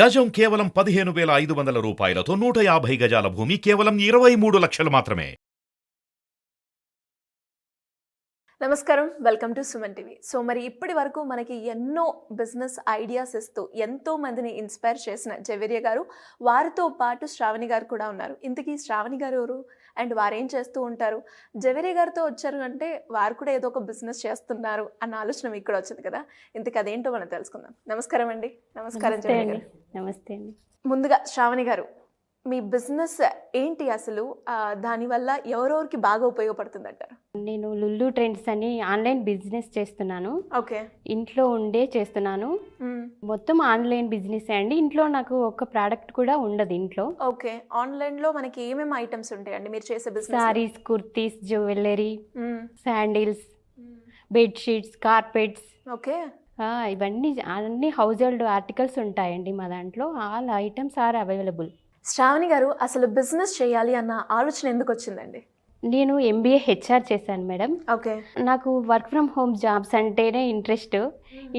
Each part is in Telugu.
గజం కేవలం 15,500 రూపాయలతో 150 గజాల భూమి కేవలం 23 లక్షలు మాత్రమే. నమస్కారం, welcome to Suman TV. So మరి ఇప్పటి వరకు మనకి ఎన్నో బిజినెస్ ఐడియాస్ ఇస్తూ ఎంతో మందిని ఇన్స్పైర్ చేసిన జవేరియా గారు, వారితో పాటు శ్రావణి గారు కూడా ఉన్నారు. ఇంతకీ శ్రావణి గారు ఎవరు అండ్ వారేం చేస్తూ ఉంటారు? జవేరియా గారితో వచ్చారు అంటే వారు కూడా ఏదో ఒక బిజినెస్ చేస్తున్నారు అన్న ఆలోచన మీకు కూడా వచ్చింది కదా. ఇంతకీ అదేంటో మనం తెలుసుకుందాం. నమస్కారం అండి. నమస్కారం జవేరియా గారు. నమస్తే అండి. ముందుగా శ్రావణి గారు, మీ బిజినెస్ ఏంటి అసలు? దానివల్ల ఎవరెవరికి బాగా ఉపయోగపడుతుంది అంటారు? నేను లుల్లు ట్రెండ్స్ అని ఆన్లైన్ బిజినెస్ చేస్తున్నాను. ఓకే. ఇంట్లో ఉండే చేస్తున్నాను. మొత్తం ఆన్లైన్ బిజినెస్ అండి. ఇంట్లో నాకు ఒక ప్రోడక్ట్ కూడా ఉండదు ఇంట్లో. ఓకే. ఆన్లైన్ లో మనకి ఏమేమి ఐటమ్స్ ఉంటాయండి మీరు చేసే business? Saris, kurtis, jewellery, sandals, bedsheets, carpets. Okay. ఇవన్నీ అన్ని హౌస్ హోల్డ్ ఆర్టికల్స్ ఉంటాయండి మా దాంట్లో. All items are available. Shravani గారు, అసలు బిజినెస్ చేయాలి అన్న ఆలోచన ఎందుకు వచ్చిందండి? నేను MBA HR చేశాను మేడం. ఓకే. నాకు వర్క్ ఫ్రమ్ హోమ్ జాబ్స్ అంటేనే ఇంట్రెస్ట్.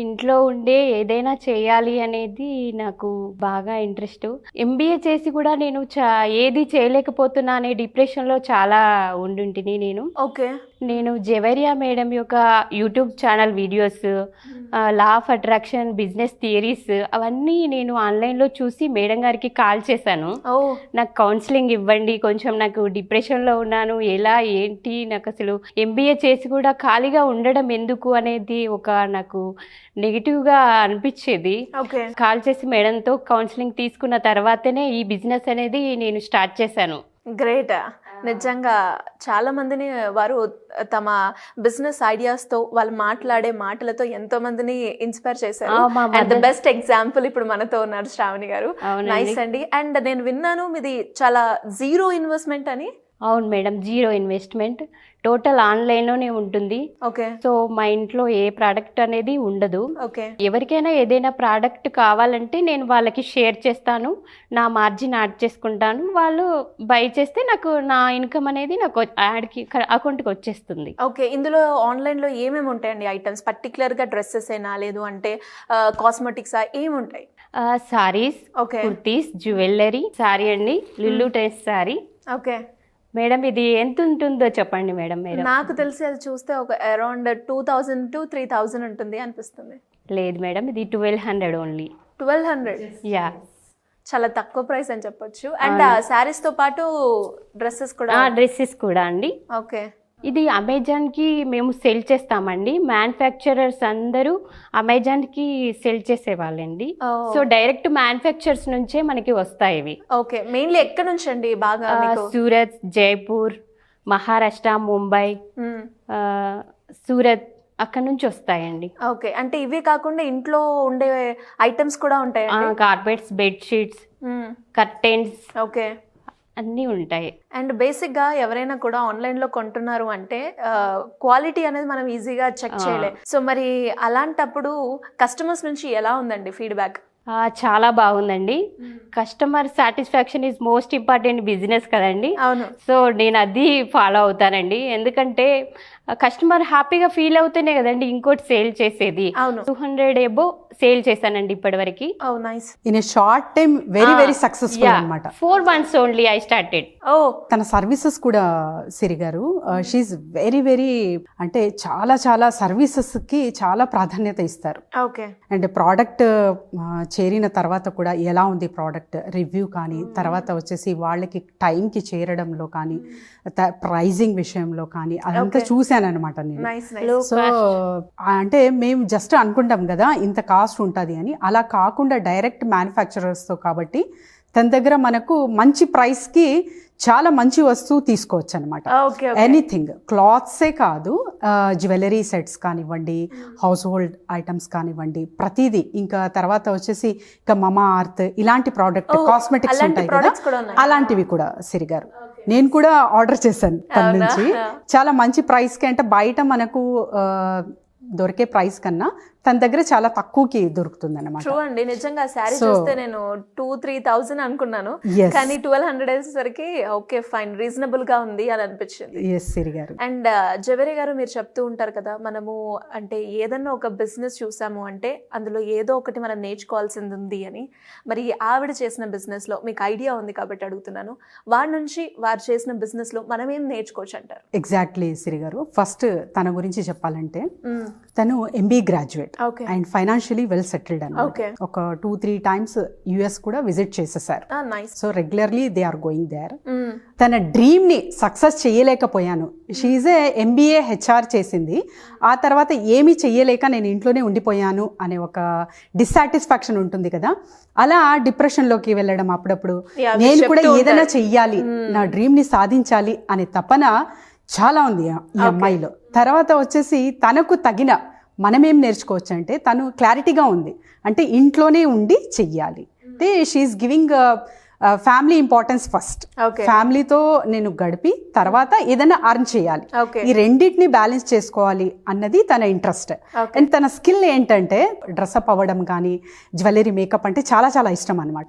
ఇంట్లో ఉండే ఏదైనా చేయాలి అనేది నాకు బాగా ఇంట్రెస్ట్. MBA చేసి కూడా నేను ఏది చేయలేకపోతున్నా అనే డిప్రెషన్లో చాలా ఉండుంటిని నేను. ఓకే. నేను జవేరియా మేడం యొక్క YouTube channel videos, law of attraction, business theories అవన్నీ నేను ఆన్లైన్లో చూసి మేడం గారికి కాల్ చేశాను. నాకు కౌన్సిలింగ్ ఇవ్వండి, కొంచెం నాకు డిప్రెషన్లో ఉన్నాను, ఎలా ఏంటి, నాకు అసలు MBA చేసి కూడా ఖాళీగా ఉండడం ఎందుకు అనేది ఒక నాకు నెగిటివ్గా అనిపించేది. కాల్ చేసి మేడంతో కౌన్సిలింగ్ తీసుకున్న తర్వాతనే ఈ బిజినెస్ అనేది నేను స్టార్ట్ చేశాను. గ్రేట్. నిజంగా చాలా మందిని వారు తమ బిజినెస్ ఐడియాస్ తో వాళ్ళు మాట్లాడే మాటలతో ఎంతో మందిని ఇన్స్పైర్ చేశారు. అండ్ ద బెస్ట్ ఎగ్జాంపుల్ ఇప్పుడు మనతో ఉన్నారు శ్రావణి గారు. నైస్ అండి. అండ్ నేను విన్నాను మీది చాలా జీరో ఇన్వెస్ట్మెంట్ అని. అవును మేడం, జీరో ఇన్వెస్ట్మెంట్, టోటల్ ఆన్లైన్లోనే ఉంటుంది. ఓకే. సో మా ఇంట్లో ఏ ప్రోడక్ట్ అనేది ఉండదు. ఓకే. ఎవరికైనా ఏదైనా ప్రోడక్ట్ కావాలంటే నేను వాళ్ళకి షేర్ చేస్తాను, నా మార్జిన్ యాడ్ చేసుకుంటాను. వాళ్ళు బై చేస్తే నాకు నా ఇన్కమ్ అనేది నాకు యాడ్కి అకౌంట్కి వచ్చేస్తుంది. ఓకే. ఇందులో ఆన్లైన్లో ఏమేమి ఉంటాయండి ఐటమ్స్? పర్టికులర్గా డ్రెస్సెస్ అయినా లేదు అంటే కాస్మెటిక్సా ఏముంటాయి? సారీస్, కుర్తీస్, జ్యువెలరీ, సారీ అండి, Lulu trends sorry. Okay madam, ఇది ఎంత ఉంటుందో చెప్పండి మేడం. నాకు తెలిసి అది చూస్తే ఒక అరౌండ్ 2000 to 3000 ఉంటుంది అనిపిస్తుంది. లేదు మేడం, ఇది 1200 ఓన్లీ. 1200? యా, చాలా తక్కువ ప్రైస్ అని చెప్పొచ్చు. అండ్ శారీస్ తో పాటు డ్రెస్సెస్ కూడా? డ్రెస్సెస్ కూడా అండి. ఓకే. ఇది అమెజాన్కి మేము సెల్ చేస్తామండి. మ్యానుఫ్యాక్చరర్స్ అందరూ అమెజాన్కి సెల్ చేసేవాళ్ళండి. సో డైరెక్ట్ మ్యానుఫ్యాక్చరర్స్ నుంచే మనకి వస్తాయి ఇవి. ఓకే. మెయిన్లీ ఎక్కడ నుంచి అండి బాగా? సూరత్, జైపూర్, మహారాష్ట్ర, ముంబై, సూరత్ అక్కడ నుంచి వస్తాయండి. ఓకే. అంటే ఇవే కాకుండా ఇంట్లో ఉండే ఐటమ్స్ కూడా ఉంటాయండి? కార్పెట్స్, బెడ్షీట్స్, కర్టెన్స్, ఓకే, అన్నీ ఉంటాయి. అండ్ బేసిక్గా ఎవరైనా కూడా ఆన్లైన్లో కొంటున్నారు అంటే క్వాలిటీ అనేది మనం ఈజీగా చెక్ చేయలేం. సో మరి అలాంటప్పుడు కస్టమర్స్ నుంచి ఎలా ఉందండి ఫీడ్బ్యాక్? చాలా బాగుందండి. Customer satisfaction is most important business కదండి. అవును. సో నేను అది ఫాలో అవుతానండి. ఎందుకంటే కస్టమర్ హ్యాపీగా ఫీల్ అవుతేనే కదండి ఇంకోటి సేల్ చేసేది. 200 ఎబో సేల్ చేశానండి ఇప్పటివరకు. In a short time very very successful అన్నమాట. 4 months ఓన్లీ ఐ స్టార్టెడ్. తన సర్వీసెస్ కూడా సిరి గారు, షీఈ్ వెరీ వెరీ అంటే చాలా చాలా సర్వీసెస్ కి చాలా ప్రాధాన్యత ఇస్తారు. ఓకే. అండ్ ప్రోడక్ట్ చేరిన తర్వాత కూడా ఎలా ఉంది ప్రోడక్ట్ రివ్యూ కానీ, తర్వాత వచ్చేసి వాళ్ళకి టైంకి చేరడంలో కానీ, ప్రైజింగ్ విషయంలో కానీ అదంతా చూశాను అనమాట నేను. సో అంటే మేము జస్ట్ అనుకుంటాం కదా ఇంత కాస్ట్ ఉంటుంది అని, అలా కాకుండా డైరెక్ట్ మ్యానుఫ్యాక్చరర్స్తో కాబట్టి తన దగ్గర మనకు మంచి ప్రైస్కి చాలా మంచి వస్తువు తీసుకోవచ్చు అనమాట. ఎనీథింగ్, క్లాత్సే కాదు, జ్యువెలరీ సెట్స్ కానివ్వండి, హౌస్ హోల్డ్ ఐటమ్స్ కానివ్వండి, ప్రతిదీ. ఇంకా తర్వాత వచ్చేసి ఇంకా మమా అర్త్ ఇలాంటి ప్రోడక్ట్, కాస్మెటిక్స్ ఉంటాయి కదా, అలాంటివి కూడా సిరి గారు నేను కూడా ఆర్డర్ చేశాను తన నుంచి. చాలా మంచి ప్రైస్కి, అంటే బయట మనకు దొరికే ప్రైస్ కన్నా తన దగ్గర చాలా తక్కువకి దొరుకుతుంది అనమాట. ట్రూ అండి, నిజంగా శారీ చూస్తే నేను 2,000-3,000 అనుకున్నాను, కానీ 1,200 వేసేసరికి ఓకే ఫైన్, రీజనబుల్ గా ఉంది అని అనిపించింది. ఎస్ సిరి గారు. అండ్ జవేరి గారు, మీరు చెప్తూ ఉంటారు కదా, మనము అంటే ఏదన్నా ఒక బిజినెస్ చూసాము అంటే అందులో ఏదో ఒకటి మనం నేర్చుకోవాల్సింది ఉంది అని. మరి ఆవిడ చేసిన బిజినెస్ లో మీకు ఐడియా ఉంది కాబట్టి అడుగుతున్నాను, వారి నుంచి వారు చేసిన బిజినెస్ లో మనం ఏం నేర్చుకోవచ్చు అంటారు? ఎగ్జాక్ట్లీ సిరి గారు. ఫస్ట్ తన గురించి చెప్పాలంటే తను MBA graduate and financially well settled అని. ఒక 2-3 టైమ్స్ US కూడా విజిట్ చేసేసారు. So regularly they are going there. తన డ్రీమ్ ని సక్సెస్ చేయలేకపోయాను, షీఈ్ ఏ MBA HR చేసింది, ఆ తర్వాత ఏమీ చెయ్యలేక నేను ఇంట్లోనే ఉండిపోయాను అనే ఒక డిస్సాటిస్ఫాక్షన్ ఉంటుంది కదా, అలా డిప్రెషన్లోకి వెళ్ళడం అప్పుడప్పుడు. నేను కూడా ఏదైనా చెయ్యాలి, నా డ్రీమ్ ని సాధించాలి అనే తపన చాలా ఉంది ఈ అమ్మాయిలో. తర్వాత వచ్చేసి తనకు తగిన మనమేం నేర్చుకోవచ్చు అంటే తను క్లారిటీగా ఉంది, అంటే ఇంట్లోనే ఉండి చెయ్యాలి, అంటే she's giving family importance first. ఫ్యామిలీతో నేను గడిపి తర్వాత ఏదైనా అర్న్ చేయాలి, ఈ రెండింటిని బ్యాలెన్స్ చేసుకోవాలి అన్నది తన ఇంట్రెస్ట్. అండ్ తన స్కిల్ ఏంటంటే డ్రెస్అప్ అవ్వడం కానీ జ్యువెలరీ మేకప్ అంటే చాలా చాలా ఇష్టం అనమాట.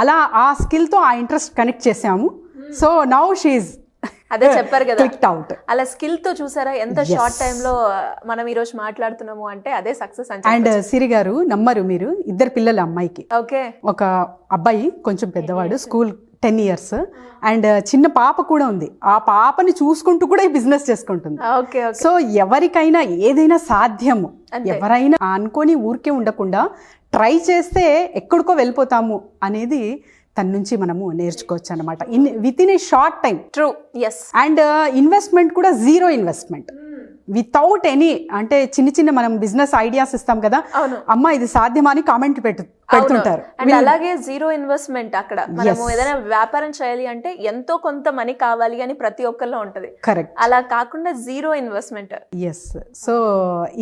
అలా ఆ స్కిల్తో ఆ ఇంట్రెస్ట్ కనెక్ట్ చేసాము. సో నౌ షీఈస్ అదే చెప్పారు కదా, అవుట్. అలా స్కిల్ తో చూసారా ఎంత షార్ట్ టైమ్ లో మనం ఈ రోజు మాట్లాడుతున్నాము అంటే అదే సక్సెస్. అండ్ సిరి గారు నమ్మరు మీరు, 2 పిల్లలు అమ్మాయికి. ఒక అబ్బాయి కొంచెం పెద్దవాడు, స్కూల్ 10 years, అండ్ చిన్న పాప కూడా ఉంది. ఆ పాపని చూసుకుంటూ కూడా ఈ బిజినెస్ చేసుకుంటుంది. సో ఎవరికైనా ఏదైనా సాధ్యము, ఎవరైనా అనుకొని ఊరికే ఉండకుండా ట్రై చేస్తే ఎక్కడికో వెళ్ళిపోతాము అనేది తన నుంచి మనము నేర్చుకోవచ్చు అనమాట, within a short time. True, yes. And investment కూడా 0 ఇన్వెస్ట్మెంట్, వితౌట్ ఎనీ, అంటే చిన్న చిన్న మనం బిజినెస్ ఐడియాస్ ఇస్తాం కదా, అమ్మ ఇది సాధ్యమా అని కామెంట్ పెడుతుంటారు. అండ్ అలాగే 0 ఇన్వెస్ట్మెంట్. అక్కడ మనము ఏదైనా వ్యాపారం చేయాలి అంటే ఎంతో కొంత మనీ కావాలి అని ప్రతి ఒక్కరిలో ఉంటది. కరెక్ట్. అలా కాకుండా 0 ఇన్వెస్ట్మెంట్. ఎస్. సో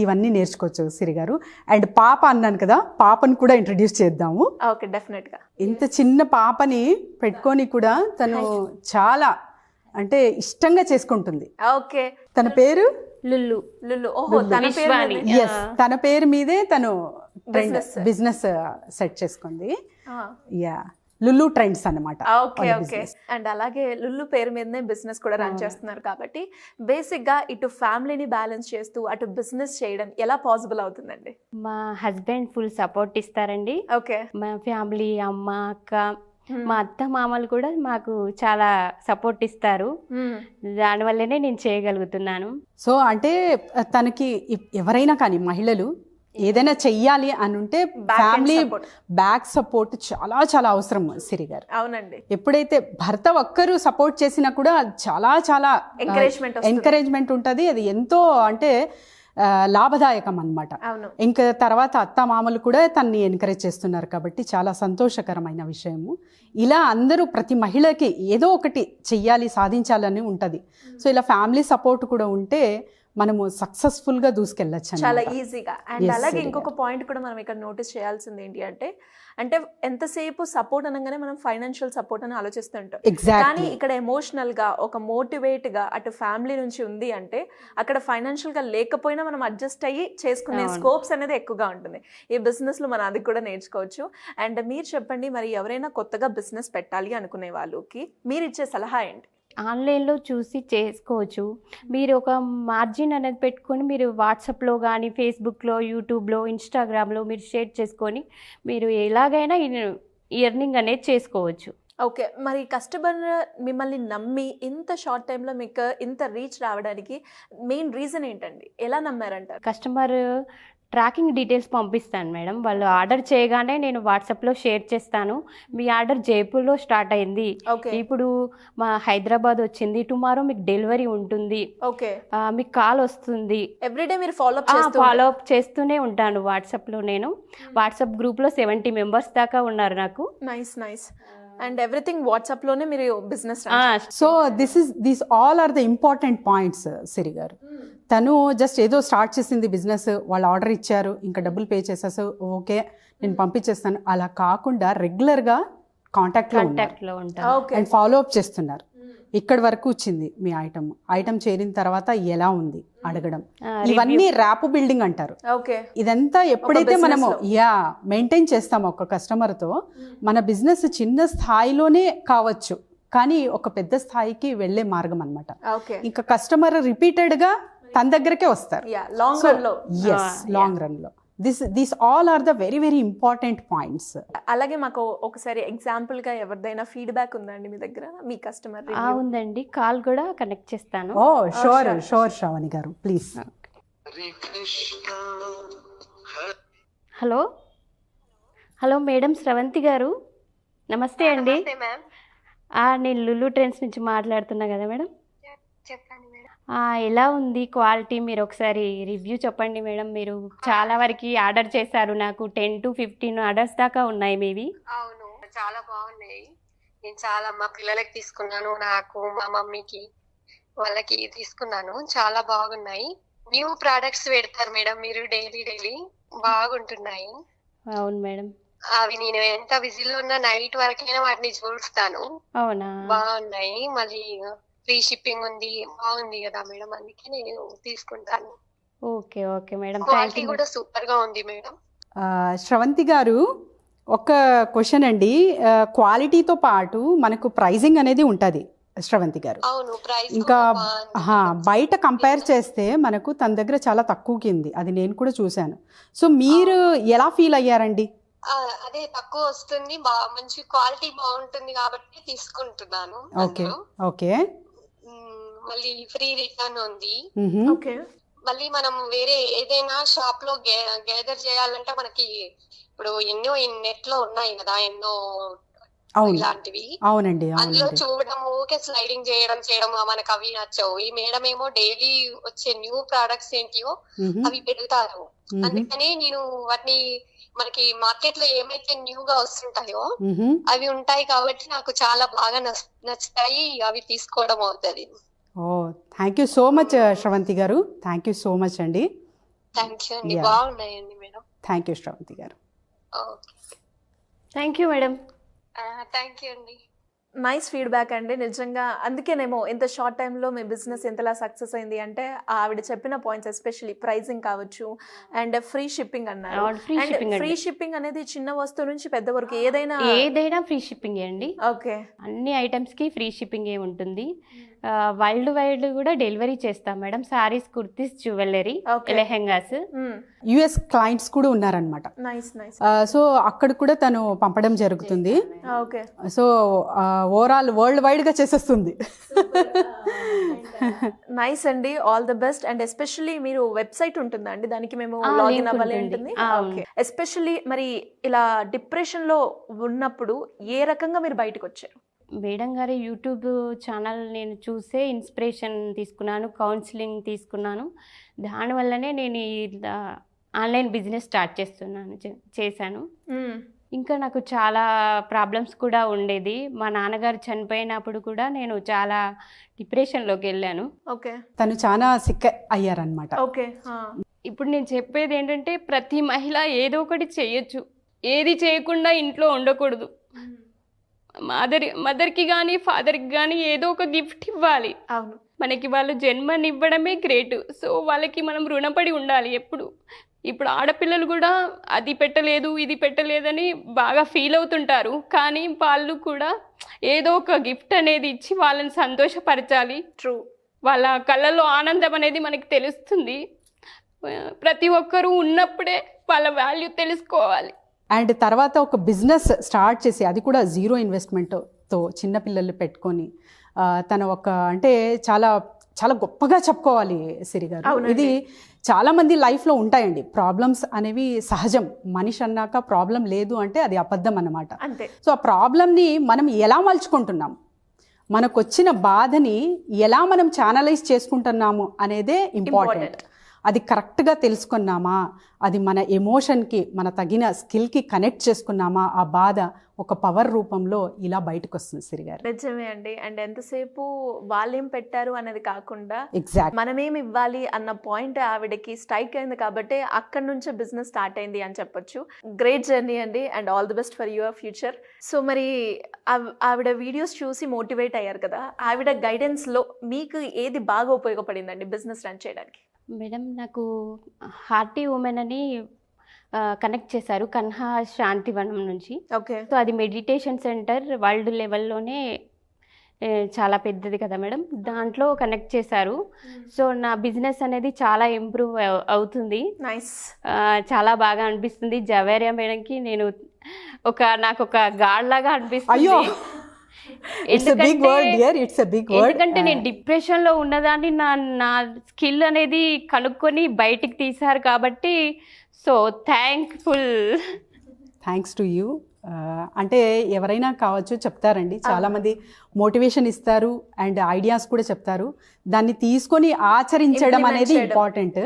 ఇవన్నీ నేర్చుకోవచ్చు సిరి గారు. అండ్ పాప అన్నాను కదా, పాపను కూడా ఇంట్రడ్యూస్ చేద్దాము. ఓకే, డెఫినెట్ గా. ఇంత చిన్న పాపని పెట్టుకొని కూడా తను చాలా అంటే ఇష్టంగా చేసుకుంటుంది. ఓకే. తన పేరు లుల్లు. లుల్లు. ఓహో, తన పేరు. ఎస్, తన పేరు మీదే తను బిజినెస్ సెట్ చేసుకుంది. యా, లుల్లు ట్రెండ్స్ అన్నమాట. Okay okay. అండ్ అలాగే లుల్లు పేరు మీదనే బిజినెస్ కూడా రన్ చేస్తున్నారు కాబట్టి బేసిక్ గా ఇటు ఫ్యామిలీని బ్యాలెన్స్ చేస్తూ అటు బిజినెస్ చేయడం ఎలా పాసిబుల్ అవుతుందండి? మా హస్బెండ్ ఫుల్ సపోర్ట్ ఇస్తారండి. ఓకే. మా ఫ్యామిలీ, అమ్మ, అక్క, మా అత్త మామలు కూడా మాకు చాలా సపోర్ట్ ఇస్తారు. దానివల్లనే నేను చేయగలుగుతున్నాను. సో అంటే తనకి ఎవరైనా కానీ మహిళలు ఏదైనా చెయ్యాలి అని ఉంటే ఫ్యామిలీ బ్యాక్ సపోర్ట్ చాలా చాలా అవసరం సిరి గారు. అవునండి. ఎప్పుడైతే భర్త ఒక్కరు సపోర్ట్ చేసినా కూడా చాలా చాలా ఎంకరేజ్మెంట్ ఉంటుంది. అది ఎంతో అంటే లాభదాయకం అన్నమాట. ఇంకా తర్వాత అత్త మామలు కూడా తన్ని ఎంకరేజ్ చేస్తున్నారు కాబట్టి చాలా సంతోషకరమైన విషయము. ఇలా అందరూ ప్రతి మహిళకి ఏదో ఒకటి చెయ్యాలి, సాధించాలని ఉంటుంది. సో ఇలా ఫ్యామిలీ సపోర్ట్ కూడా ఉంటే మనము సక్సెస్ఫుల్ గా దూసుకెళ్ళచ్చు చాలా ఈజీగా. అండ్ అలాగే ఇంకొక పాయింట్ కూడా మనం ఇక్కడ నోటీస్ చేయాల్సింది ఏంటి అంటే, అంటే ఎంతసేపు సపోర్ట్ అనగానే మనం ఫైనాన్షియల్ సపోర్ట్ అని ఆలోచిస్తుంటాం. కానీ ఇక్కడ ఎమోషనల్ గా ఒక మోటివేట్ గా అటు ఫ్యామిలీ నుంచి ఉంది అంటే అక్కడ ఫైనాన్షియల్ గా లేకపోయినా మనం అడ్జస్ట్ అయ్యి చేసుకునే స్కోప్స్ అనేది ఎక్కువగా ఉంటుంది. ఈ బిజినెస్ లో మనం అది కూడా నేర్చుకోవచ్చు. అండ్ మీరు చెప్పండి, మరి ఎవరైనా కొత్తగా బిజినెస్ పెట్టాలి అనుకునే వాళ్ళకి మీరు ఇచ్చే సలహా ఏంటి? ఆన్లైన్లో చూసి చేసుకోవచ్చు. మీరు ఒక మార్జిన్ అనేది పెట్టుకొని మీరు వాట్సాప్లో కానీ, ఫేస్బుక్లో, యూట్యూబ్లో, ఇన్స్టాగ్రామ్లో మీరు షేర్ చేసుకొని మీరు ఎలాగైనా ఎర్నింగ్ అనేది చేసుకోవచ్చు. ఓకే. మరి కస్టమర్ మిమ్మల్ని నమ్మి ఇంత షార్ట్ టైంలో మీకు ఇంత రీచ్ రావడానికి మెయిన్ రీజన్ ఏంటండి? ఎలా నమ్మారంటారు? కస్టమర్ ట్రాకింగ్ డీటెయిల్స్ పంపిస్తాను మేడం. వాళ్ళు ఆర్డర్ చేయగానే నేను వాట్సాప్లో షేర్ చేస్తాను. మీ ఆర్డర్ జైపూర్లో స్టార్ట్ అయింది, ఇప్పుడు మా హైదరాబాద్ వచ్చింది, టుమారో మీకు డెలివరీ ఉంటుంది, మీకు కాల్ వస్తుంది. ఎవ్రీడే మీరు ఫాలో అప్ చేస్తూనే ఉంటాను వాట్సాప్లో. నేను వాట్సాప్ గ్రూప్లో 70 members దాకా ఉన్నారు నాకు. Nice nice. And everything WhatsApp లోనే మీరు business. So these all are the important points Siri గారు. తను జస్ట్ ఏదో స్టార్ట్ చేసింది బిజినెస్, వాళ్ళు ఆర్డర్ ఇచ్చారు, ఇంకా డబ్బులు పే చేసేసి ఓకే నేను పంపించేస్తాను, అలా కాకుండా రెగ్యులర్ గా కాంటాక్ట్ లో ఉంటారు అండ్ ఫాలో అప్ చేస్తున్నారు. ఇక్కడి వరకు వచ్చింది మీ ఐటమ్ చేరిన తర్వాత ఎలా ఉంది అడగడం, ఇవన్నీ ర్యాప్ బిల్డింగ్ అంటారు. ఓకే, ఇదంతా ఎప్పుడైతే మనము మెయింటైన్ చేస్తామో ఒక కస్టమర్తో, మన బిజినెస్ చిన్న స్థాయిలోనే కావచ్చు కానీ ఒక పెద్ద స్థాయికి వెళ్ళే మార్గం అనమాట. ఇంకా కస్టమర్ రిపీటెడ్గా తన దగ్గరకే వస్తారు లాంగ్ రన్ లో. లాంగ్ రన్ లో this all are the very very important points. అలాగే మాకు ఒకసారి ఎగ్జాంపుల్ గా ఎవరిదైనా ఫీడ్బ్యాక్ ఉందండి మీ దగ్గర, మీ కస్టమర్? ఉందండి, కాల్ కూడా కనెక్ట్ చేస్తాను. షూర్ శ్రావణి గారు ప్లీజ్. హలో హలో మేడం, స్రవంతి గారు నమస్తే అండి. నేను లులు ట్రెండ్స్ నుంచి మాట్లాడుతున్నా కదా మేడం. చెప్పండి మేడం. ఎలా ఉంది క్వాలిటీ, మీరు ఒకసారి రివ్యూ చెప్పండి మేడం. మీరు చాలా వరకు ఆర్డర్ చేశారు, నాకు 10 to 15 ఆర్డర్స్ దాకా ఉన్నాయి మీవి. అవును, చాలా బాగున్నాయి. నేను చాలా మా పిల్లలకి తీసుకున్నాను, నాకు మా మమ్మీకి వాళ్ళకి తీసుకున్నాను, చాలా బాగున్నాయి. న్యూ ప్రోడక్ట్స్ పెడతారు మేడం మీరు డైలీ, బాగుంటున్నాయి. అవును మేడం, అవి నేను ఎంత బిజీలో ఉన్నా నైట్ వరకైనా వాటిని చూస్తాను. అవునా, బాగున్నాయి. మళ్ళీ ఫ్రీ షిప్పింగ్ ఉంది, బాగుంది కదా మేడం, అందుకే నేను తీసుకుంటాను. ఓకే ఓకే మేడం, క్వాలిటీ కూడా సూపర్ గా ఉంది మేడం. శ్రవంతి గారు, ఒక క్వశ్చన్ అండి. క్వాలిటీతో పాటు మనకు ప్రైజింగ్ అనేది ఉంటుంది శ్రవంతి గారు. అవును, ప్రైస్ ఇంకా బయట కంపేర్ చేస్తే మనకు తన దగ్గర చాలా తక్కువకి ఉంది, అది నేను కూడా చూశాను. సో మీరు ఎలా ఫీల్ అయ్యారండి? అదే తక్కువ వస్తుంది, మంచి క్వాలిటీ బాగుంటుంది కాబట్టి తీసుకుంటున్నాను. ఓకే. మళ్ళీ ఫ్రీ రిటర్న్ ఉంది. ఓకే. మళ్ళీ మనం వేరే ఏదైనా షాప్ లో గ్యాదర్ చేయాలంటే మనకి ఇప్పుడు ఎన్నో నెట్ లో ఉన్నాయి కదా, ఎన్నో ఇలాంటివి. అవునండి, అందులో చూడడం, ఊకే స్లైడింగ్ చేయడం మనకు అవి నచ్చవు. ఈ మేడం ఏమో డైలీ వచ్చే న్యూ ప్రొడక్ట్స్ ఏంటియో అవి పెడతారు. అందుకని నేను వాటిని మనకి మార్కెట్ లో ఏమైతే న్యూగా వస్తుంటాయో అవి ఉంటాయి కాబట్టి నాకు చాలా బాగా నచ్చుతాయి, అవి తీసుకోవడం అవుతుంది. Thank you so much Sravanthi గారు, థ్యాంక్ యూ సో మచ్ అండి. థ్యాంక్ యూ అండి, బాగున్నాయండి మేడం. థ్యాంక్ యూ శ్రవంతి గారు. Thank you madam. Thank you అండి. నైస్ ఫీడ్బ్యాక్ అండి, నిజంగా. అందుకేనేమో ఇంత షార్ట్ టైంలో మీ బిజినెస్ ఎంతలా సక్సెస్ అయింది అంటే ఆవిడ చెప్పిన పాయింట్స్, ఎస్పెషల్లీ ప్రైజింగ్ కావచ్చు అండ్ ఫ్రీ షిప్పింగ్ అన్నారు. ఫ్రీ షిప్పింగ్ అనేది చిన్న వస్తువు నుంచి పెద్ద వరకు ఏదైనా ఫ్రీ షిప్పింగ్ అండి. ఓకే, అన్ని ఐటమ్స్ కి ఫ్రీ షిప్పింగ్ ఏ ఉంటుంది. వరల్డ్ వైడ్ కూడా డెలివరీ చేస్తాం madam. Saris, kurtis, jewellery, lehengas. US clients కూడా ఉన్నారనమాట. సో అక్కడ కూడా తను పంపడం జరుగుతుంది. సో ఓవరాల్ వరల్డ్ వైడ్ గా చేసేస్తుంది. నైస్ అండి, all the best. And especially మీరు వెబ్సైట్ ఉంటుందా అండి, దానికి మేము లాగిన్ అవ్వాలి ఉంటుంది? ఎస్పెషల్లీ మరి ఇలా డిప్రెషన్ లో ఉన్నప్పుడు ఏ రకంగా మీరు బయటకు వచ్చారు? మేడం గారి యూట్యూబ్ ఛానల్ నేను చూసే ఇన్స్పిరేషన్ తీసుకున్నాను, కౌన్సిలింగ్ తీసుకున్నాను. దానివల్లనే నేను ఆన్లైన్ బిజినెస్ స్టార్ట్ చేశాను. ఇంకా నాకు చాలా ప్రాబ్లమ్స్ కూడా ఉండేది. మా నాన్నగారు చనిపోయినప్పుడు కూడా నేను చాలా డిప్రెషన్లోకి వెళ్ళాను. ఓకే, తను చాలా సిక్ అయ్యారనమాట. ఓకే. ఇప్పుడు నేను చెప్పేది ఏంటంటే ప్రతి మహిళ ఏదో ఒకటి చేయొచ్చు, ఏది చేయకుండా ఇంట్లో ఉండకూడదు. మదర్కి కానీ ఫాదర్కి కానీ ఏదో ఒక గిఫ్ట్ ఇవ్వాలి. అవును, మనకి వాళ్ళు జన్మనివ్వడమే గ్రేట్. సో వాళ్ళకి మనం రుణపడి ఉండాలి ఎప్పుడు. ఇప్పుడు ఆడపిల్లలు కూడా అది పెట్టలేదు ఇది పెట్టలేదని బాగా ఫీల్ అవుతుంటారు, కానీ వాళ్ళు కూడా ఏదో ఒక గిఫ్ట్ అనేది ఇచ్చి వాళ్ళని సంతోషపరచాలి. ట్రూ, వాళ్ళ కళ్ళల్లో ఆనందం అనేది మనకి తెలుస్తుంది. ప్రతి ఒక్కరూ ఉన్నప్పుడే వాళ్ళ వాల్యూ తెలుసుకోవాలి. అండ్ తర్వాత ఒక బిజినెస్ స్టార్ట్ చేసి, అది కూడా జీరో ఇన్వెస్ట్మెంట్తో చిన్నపిల్లలు పెట్టుకొని తన ఒక అంటే చాలా చాలా గొప్పగా చెప్పుకోవాలి సిరి గారు. ఇది చాలా మంది లైఫ్లో ఉంటాయండి. ప్రాబ్లమ్స్ అనేవి సహజం. మనిషి అన్నాక ప్రాబ్లం లేదు అంటే అది అబద్ధం అన్నమాట. సో ఆ ప్రాబ్లమ్ని మనం ఎలా మలుచుకుంటున్నాం, మనకు వచ్చిన బాధని ఎలా మనం ఛానలైజ్ చేసుకుంటున్నాము అనేదే ఇంపార్టెంట్. అది కరెక్ట్గా తెలుసుకున్నామా, అది మన ఎమోషన్కి మన తగిన స్కిల్కి కనెక్ట్ చేసుకున్నామా, ఆ బాధ ఒక పవర్ రూపంలో ఇలా బయటకు వస్తుంది సిరి గారు. నిజమే అండి. అండ్ ఎంతసేపు వాళ్ళేం పెట్టారు అనేది కాకుండా ఎగ్జాక్ట్ మనమేం ఇవ్వాలి అన్న పాయింట్ ఆవిడకి స్ట్రైక్ అయింది కాబట్టి అక్కడి నుంచే బిజినెస్ స్టార్ట్ అయింది అని చెప్పొచ్చు. గ్రేట్ జర్నీ అండి and all the best for your future. So మరి ఆవిడ వీడియోస్ చూసి మోటివేట్ అయ్యారు కదా, ఆవిడ గైడెన్స్లో మీకు ఏది బాగా ఉపయోగపడిందండి బిజినెస్ రన్ చేయడానికి? మేడం నాకు హార్టీ ఉమెన్ అని కనెక్ట్ చేశారు కన్హా శాంతివనం నుంచి. ఓకే. సో అది మెడిటేషన్ సెంటర్ వరల్డ్ లెవెల్లోనే చాలా పెద్దది కదా మేడం, దాంట్లో కనెక్ట్ చేశారు. సో నా బిజినెస్ అనేది చాలా ఇంప్రూవ్ అవుతుంది. నైస్. చాలా బాగా అనిపిస్తుంది. జవేరియా మేడంకి నేను నాకు ఒక గాడ్ లాగా అనిపిస్తుంది. అయ్యో, ఎందుకంటే నేను డిప్రెషన్లో ఉన్నదాన్ని నా స్కిల్ అనేది కనుక్కొని బయటికి తీశారు కాబట్టి సో థ్యాంక్స్ టు యూ. అంటే ఎవరైనా కావచ్చు చెప్తారండి, చాలామంది మోటివేషన్ ఇస్తారు అండ్ ఐడియాస్ కూడా చెప్తారు, దాన్ని తీసుకొని ఆచరించడం అనేది ఇంపార్టెంట్.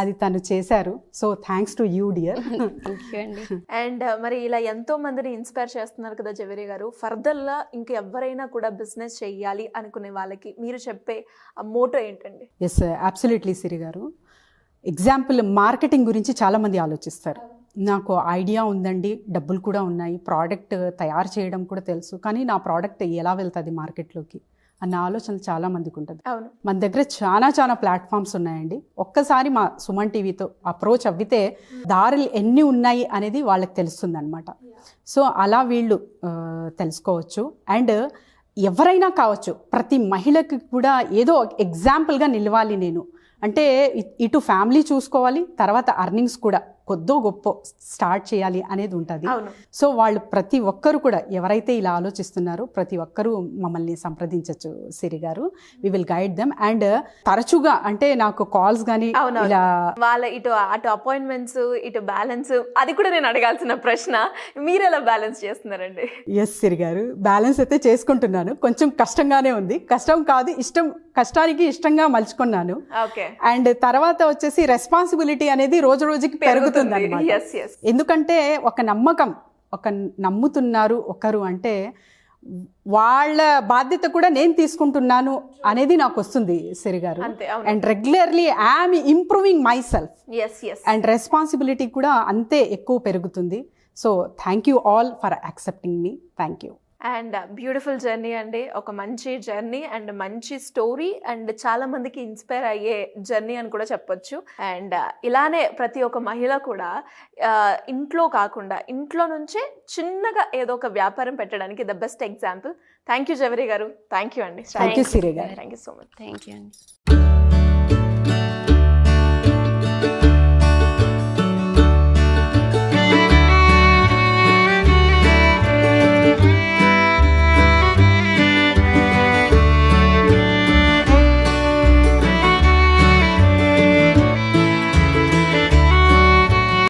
అది తను చేశారు. So thanks to you dear. And మరి ఇలా ఎంతో మందిని ఇన్స్పైర్ చేస్తున్నారు కదా జవేరియా గారు, ఫర్దర్గా ఇంకా ఎవరైనా కూడా బిజినెస్ చెయ్యాలి అనుకునే వాళ్ళకి మీరు చెప్పే మోటో ఏంటండి? ఎస్, అబ్సల్యూట్లీ సిరి గారు. ఎగ్జాంపుల్, మార్కెటింగ్ గురించి చాలామంది ఆలోచిస్తారు. నాకు ఐడియా ఉందండి, డబ్బులు కూడా ఉన్నాయి, ప్రోడక్ట్ తయారు చేయడం కూడా తెలుసు, కానీ నా ప్రోడక్ట్ ఎలా వెళ్తుంది మార్కెట్లోకి అన్న ఆలోచన చాలామందికి ఉంటుంది. మన దగ్గర చాలా ప్లాట్ఫామ్స్ ఉన్నాయండి. ఒక్కసారి మా సుమన్ టీవీతో అప్రోచ్ అవ్వితే దారులు ఎన్ని ఉన్నాయి అనేది వాళ్ళకి తెలుస్తుంది అనమాట. సో అలా వీళ్ళు తెలుసుకోవచ్చు. అండ్ ఎవరైనా కావచ్చు, ప్రతి మహిళకి కూడా ఏదో ఎగ్జాంపుల్గా నిలవాలి నేను అంటే, ఇటు ఫ్యామిలీ చూసుకోవాలి, తర్వాత అర్నింగ్స్ కూడా కొద్దో గొప్ప స్టార్ట్ చేయాలి అనేది ఉంటుంది. సో వాళ్ళు ప్రతి ఒక్కరు కూడా ఎవరైతే ఇలా ఆలోచిస్తున్నారో ప్రతి ఒక్కరూ మమ్మల్ని సంప్రదించవచ్చు సిరి గారు. We will guide them. And తరచుగా అంటే నాకు కాల్స్ కానీ ఇలా వాళ్ళ అటు అపాయింట్మెంట్స్ ఇటు బ్యాలెన్స్, అది కూడా నేను అడగాల్సిన ప్రశ్న, మీరు ఎలా బ్యాలెన్స్ చేస్తున్నారండి? ఎస్ సిరి గారు, బ్యాలెన్స్ అయితే చేసుకుంటున్నాను. కొంచెం కష్టంగానే ఉంది. కష్టం కాదు, కష్టానికి ఇష్టంగా మలుచుకున్నాను. అండ్ తర్వాత వచ్చేసి రెస్పాన్సిబిలిటీ అనేది రోజు రోజుకి పెరుగుతుంది అన్నమాట. ఎందుకంటే ఒక నమ్మకం, నమ్ముతున్నారు ఒకరు అంటే వాళ్ళ బాధ్యత కూడా నేను తీసుకుంటున్నాను అనేది నాకు వస్తుంది సిరి గారు. And regularly I'm improving my self. And responsibility కూడా అంతే ఎక్కువ పెరుగుతుంది. So thank you all for accepting me. Thank you. And beautiful journey అండి, ఒక మంచి జర్నీ అండ్ మంచి స్టోరీ అండ్ చాలా మందికి ఇన్స్పైర్ అయ్యే జర్నీ అని కూడా చెప్పొచ్చు. అండ్ ఇలానే ప్రతి ఒక్క మహిళ కూడా ఇంట్లో కాకుండా ఇంట్లో నుంచే చిన్నగా ఏదో ఒక వ్యాపారం పెట్టడానికి the best example. Thank you Javeria గారు. థ్యాంక్ యూ అండి. థ్యాంక్ యూ సిరి గారు. Thank you so much. Thank you అండి.